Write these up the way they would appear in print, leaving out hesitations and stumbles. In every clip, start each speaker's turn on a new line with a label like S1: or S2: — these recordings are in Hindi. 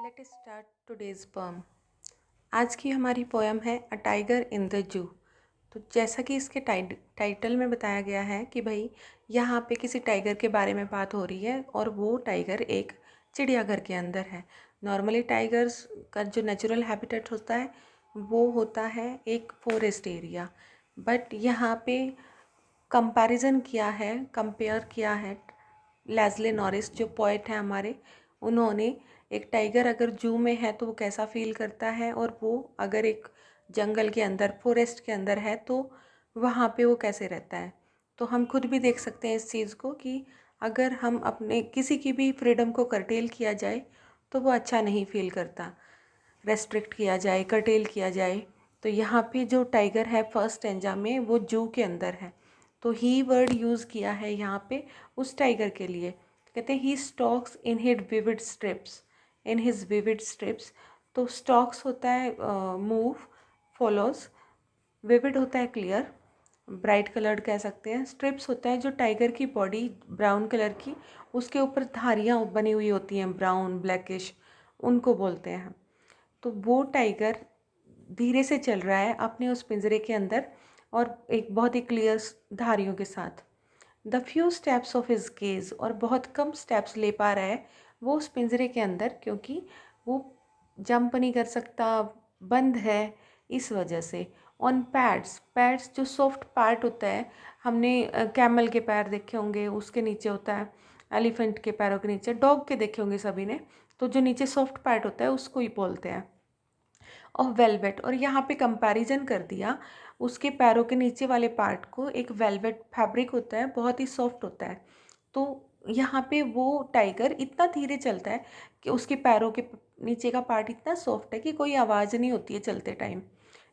S1: Let us start today's poem. आज की हमारी पोएम है a tiger in the zoo. तो जैसा कि इसके टाइटल में बताया गया है कि भाई यहाँ पे किसी टाइगर के बारे में बात हो रही है और वो टाइगर एक चिड़ियाघर के अंदर है। नॉर्मली टाइगर्स का जो नेचुरल हैबिटेट होता है वो होता है एक फॉरेस्ट एरिया, बट यहाँ पे कंपैरिजन किया है, कंपेयर किया है लेस्ले नॉरिस जो पोएट हैं हमारे, उन्होंने एक टाइगर अगर जू में है तो वो कैसा फील करता है और वो अगर एक जंगल के अंदर फॉरेस्ट के अंदर है तो वहाँ पे वो कैसे रहता है। तो हम खुद भी देख सकते हैं इस चीज़ को कि अगर हम अपने किसी की भी फ्रीडम को कर्टेल किया जाए तो वो अच्छा नहीं फील करता, रेस्ट्रिक्ट किया जाए, कर्टेल किया जाए। तो यहाँ पे जो टाइगर है फर्स्ट स्टेंजा में वो जू के अंदर है, तो ही वर्ड यूज़ किया है यहाँ पे उस टाइगर के लिए। कहते हैं he stalks in his vivid stripes, in his vivid stripes. तो स्टॉक्स होता है मूव, फॉलोज, विविड होता है क्लियर, ब्राइट कलर्ड कह सकते हैं, स्ट्रिप्स होता है जो टाइगर की बॉडी ब्राउन कलर की, उसके ऊपर धारियाँ बनी हुई होती हैं ब्राउन ब्लैकिश, उनको बोलते हैं। तो वो टाइगर धीरे से चल रहा है अपने उस पिंजरे के अंदर और एक बहुत ही क्लियर धारियों के साथ। The few steps of his gaze, और बहुत कम स्टेप्स ले पा रहा है वो उस पिंजरे के अंदर, क्योंकि वो जंप नहीं कर सकता, बंद है, इस वजह से। ऑन पैड्स, पैड्स जो सॉफ्ट पार्ट होता है, हमने कैमल के पैर देखे होंगे, उसके नीचे होता है, एलिफेंट के पैरों के नीचे, डॉग के देखे होंगे सभी ने, तो जो नीचे सॉफ्ट पार्ट होता है उसको ही बोलते हैं। और वेलवेट, और यहाँ पे कंपैरिजन कर दिया उसके पैरों के नीचे वाले पार्ट को, एक वेलवेट फैब्रिक होता है, बहुत ही सॉफ्ट होता है। तो यहाँ पे वो टाइगर इतना धीरे चलता है कि उसके पैरों के नीचे का पार्ट इतना सॉफ्ट है कि कोई आवाज़ नहीं होती है चलते time.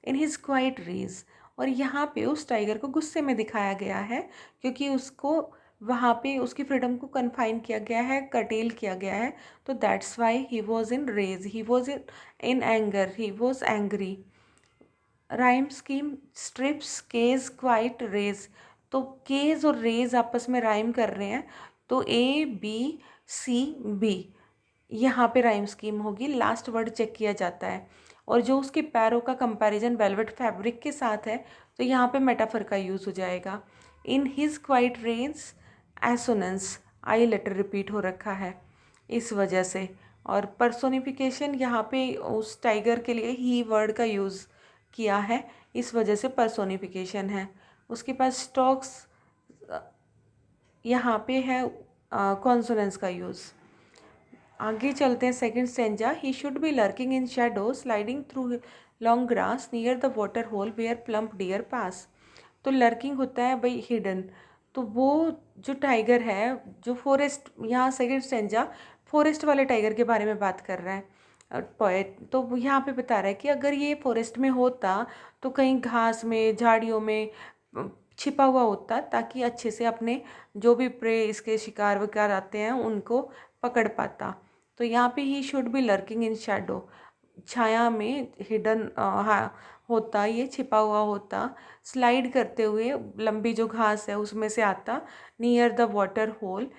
S1: In his quiet rage, और यहाँ पे उस टाइगर को गुस्से में दिखाया गया है क्योंकि उसको वहाँ पे उसकी फ्रीडम को कन्फाइन किया गया है, कर्टेल किया गया है। तो that's why he was in rage, he was in anger, he was angry. Rhyme scheme stripes cage quiet rage. तो केज और रेज आपस में राइम कर रहे हैं, तो ए बी सी बी यहाँ पे राइम स्कीम होगी, लास्ट वर्ड चेक किया जाता है। और जो उसके पैरों का कंपैरिजन वेलवेट फैब्रिक के साथ है, तो यहाँ पे मेटाफर का यूज़ हो जाएगा। In his quiet rage assonance, I letter repeat हो रखा है इस वजह से। और पर्सोनिफिकेशन यहाँ पे उस टाइगर के लिए ही वर्ड का यूज़ किया है, इस वजह से पर्सोनिफिकेशन है। उसके पास स्टॉक्स, यहाँ पे है कॉन्सोनेंस का यूज़। आगे चलते हैं second stanza. He should be lurking in shadow sliding through long grass near the water hole where plump deer pass. तो लर्किंग होता है भाई हिडन। तो वो जो टाइगर है, जो फॉरेस्ट, यहाँ सेकंड स्टेंजा फॉरेस्ट वाले टाइगर के बारे में बात कर रहा है पोएट। तो वो यहाँ पे बता रहा है कि अगर ये फॉरेस्ट में होता तो कहीं घास में, झाड़ियों में छिपा हुआ होता, ताकि अच्छे से अपने जो भी प्रे, इसके शिकार विकार आते हैं, उनको पकड़ पाता। तो यहाँ पे he should be lurking in shadow, छाया में, हिडन होता, ये छिपा हुआ होता, स्लाइड करते हुए लंबी जो घास है उसमें से आता, नियर द वाटर होल,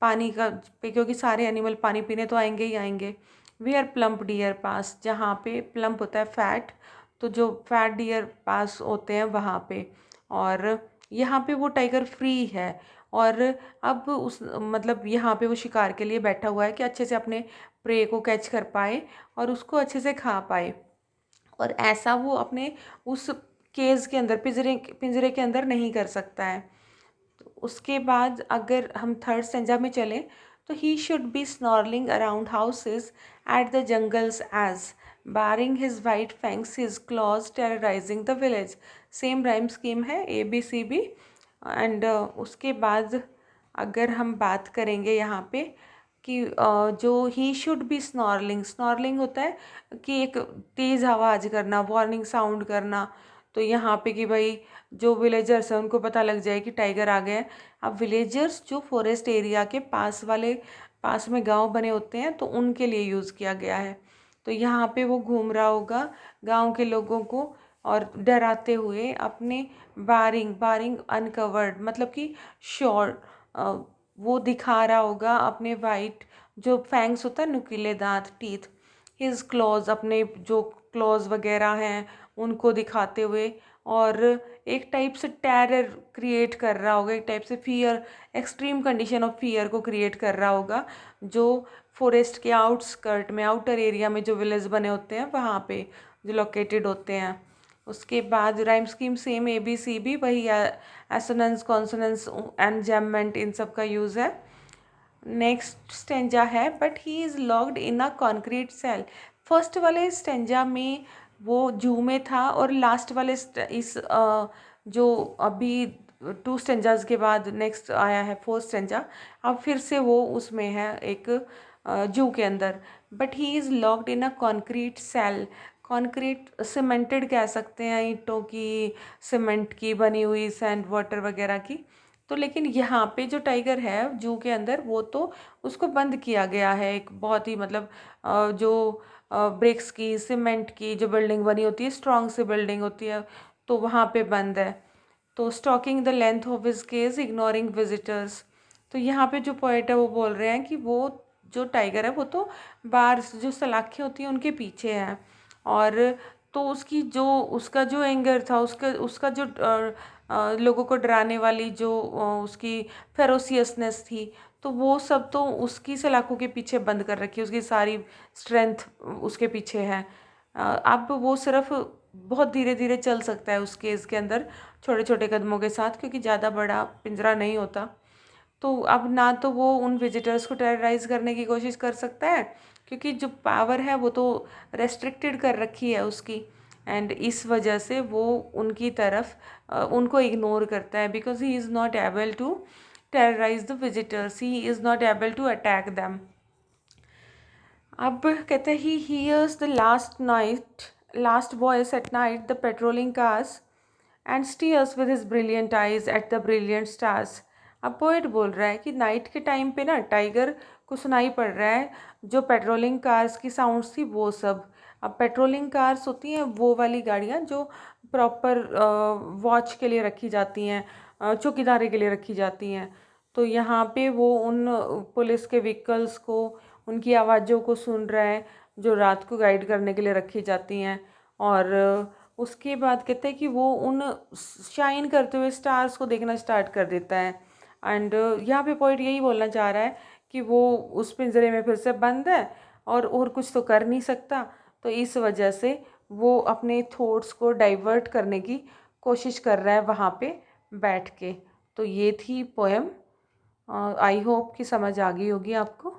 S1: पानी का पे, क्योंकि सारे एनिमल पानी पीने तो आएंगे ही आएंगे। वेयर प्लम्प डियर पास, जहाँ पे प्लम्प होता है फैट, तो जो फैट डियर पास होते हैं वहाँ पे। और यहाँ पे वो टाइगर फ्री है, और अब उस मतलब यहाँ पे वो शिकार के लिए बैठा हुआ है कि अच्छे से अपने प्रे को कैच कर पाए और उसको अच्छे से खा पाए। और ऐसा वो अपने उस केज के अंदर, पिंजरे पिंजरे के अंदर नहीं कर सकता है। तो उसके बाद अगर हम थर्ड स्टेंजा में चलें, तो he should be snarling around houses at the jungle's edge baring his white fangs his claws terrorizing the village. Same rhyme scheme है, A B C B. And उसके बाद अगर हम बात करेंगे यहाँ पे कि जो ही शुड बी स्नॉर्लिंग, स्नॉर्लिंग होता है कि एक तेज़ आवाज़ करना, वार्निंग साउंड करना। तो यहाँ पे कि भाई जो विलेजर्स हैं उनको पता लग जाए कि टाइगर आ गए हैं। अब विलेजर्स जो फॉरेस्ट एरिया के पास में गांव बने होते हैं, तो उनके लिए यूज़ किया गया है। तो यहाँ पे वो घूम रहा होगा गांव के लोगों को और डराते हुए अपने बारिंग, बारिंग अनकवर्ड मतलब कि श्योर, वो दिखा रहा होगा अपने वाइट जो फैंग्स होता है, नुकीले दांत, टीथ, हिज क्लॉज, अपने जो क्लॉज वगैरह हैं उनको दिखाते हुए, और एक टाइप से टेरर क्रिएट कर रहा होगा, एक टाइप से fear, extreme condition of fear को क्रिएट कर रहा होगा, जो फॉरेस्ट के आउटस्कर्ट में, आउटर एरिया में जो विलेज बने होते हैं वहाँ पे जो लोकेटेड होते हैं। उसके बाद rhyme scheme same, A B C B, वही एसोनेंस, कॉन्सोनेंस, एनजैममेंट, इन सब का यूज़ है। नेक्स्ट स्टेंजा है, but he is locked in a concrete cell. First वाले स्टेंजा में वो जू में था, और लास्ट वाले जो अभी 2 स्टेंजाज के बाद नेक्स्ट आया है 4th स्टेंजा, अब फिर से वो उसमें है एक जू के अंदर। But he is locked in a concrete cell. Concrete cemented कह सकते हैं, ईंटों की, सीमेंट की बनी हुई, सैंड वाटर वगैरह की। तो लेकिन यहाँ पे जो टाइगर है जू के अंदर, वो तो उसको बंद किया गया है एक बहुत ही मतलब जो ब्रिक्स की, सीमेंट की जो बिल्डिंग बनी होती है, स्ट्रॉन्ग सी बिल्डिंग होती है, तो वहाँ पे बंद है। तो stalking the length of his cage, ignoring visitors. तो यहाँ पे जो पोएट है वो बोल रहे हैं कि वो जो टाइगर है वो तो बाहर जो सलाखें होती हैं उनके पीछे है, और तो उसकी जो उसका जो एंगर था, उसका उसका जो लोगों को डराने वाली जो उसकी फेरोसियसनेस थी, तो वो सब तो उसकी सलाखों के पीछे बंद कर रखी है, उसकी सारी स्ट्रेंथ उसके पीछे है। अब वो सिर्फ बहुत धीरे धीरे चल सकता है उस केज के अंदर, छोटे छोटे कदमों के साथ, क्योंकि ज़्यादा बड़ा पिंजरा नहीं होता। तो अब ना तो वो उन विजिटर्स को टेरराइज करने की कोशिश कर सकता है, क्योंकि जो पावर है वो तो रेस्ट्रिक्टेड कर रखी है उसकी, एंड इस वजह से वो उनकी तरफ उनको इग्नोर करता है, because he is not able to terrorise the visitors, he is not able to attack them. अब कहते हैं he hears the last voice at night the patrolling cars and stares with his brilliant eyes at the brilliant stars. अब पोएट बोल रहा है कि नाइट के टाइम पे ना टाइगर को सुनाई पड़ रहा है जो पेट्रोलिंग कार्स की साउंड्स थी वो सब। अब पेट्रोलिंग कार्स होती हैं वो वाली गाड़ियाँ जो प्रॉपर वॉच के लिए रखी जाती हैं, चौकीदारी के लिए रखी जाती हैं। तो यहाँ पे वो उन पुलिस के व्हीकल्स को, उनकी आवाज़ों को सुन रहा है जो रात को गाइड करने के लिए रखी जाती हैं। और उसके बाद कहते हैं कि वो उन शाइन करते हुए स्टार्स को देखना स्टार्ट कर देता है। एंड यहाँ पे पॉइंट यही बोलना चाह रहा है कि वो उस पिंजरे में फिर से बंद है और कुछ तो कर नहीं सकता, तो इस वजह से वो अपने थॉट्स को डाइवर्ट करने की कोशिश कर रहा है वहाँ पे बैठ के। तो ये थी पोएम। आई होप कि समझ आ गई होगी आपको।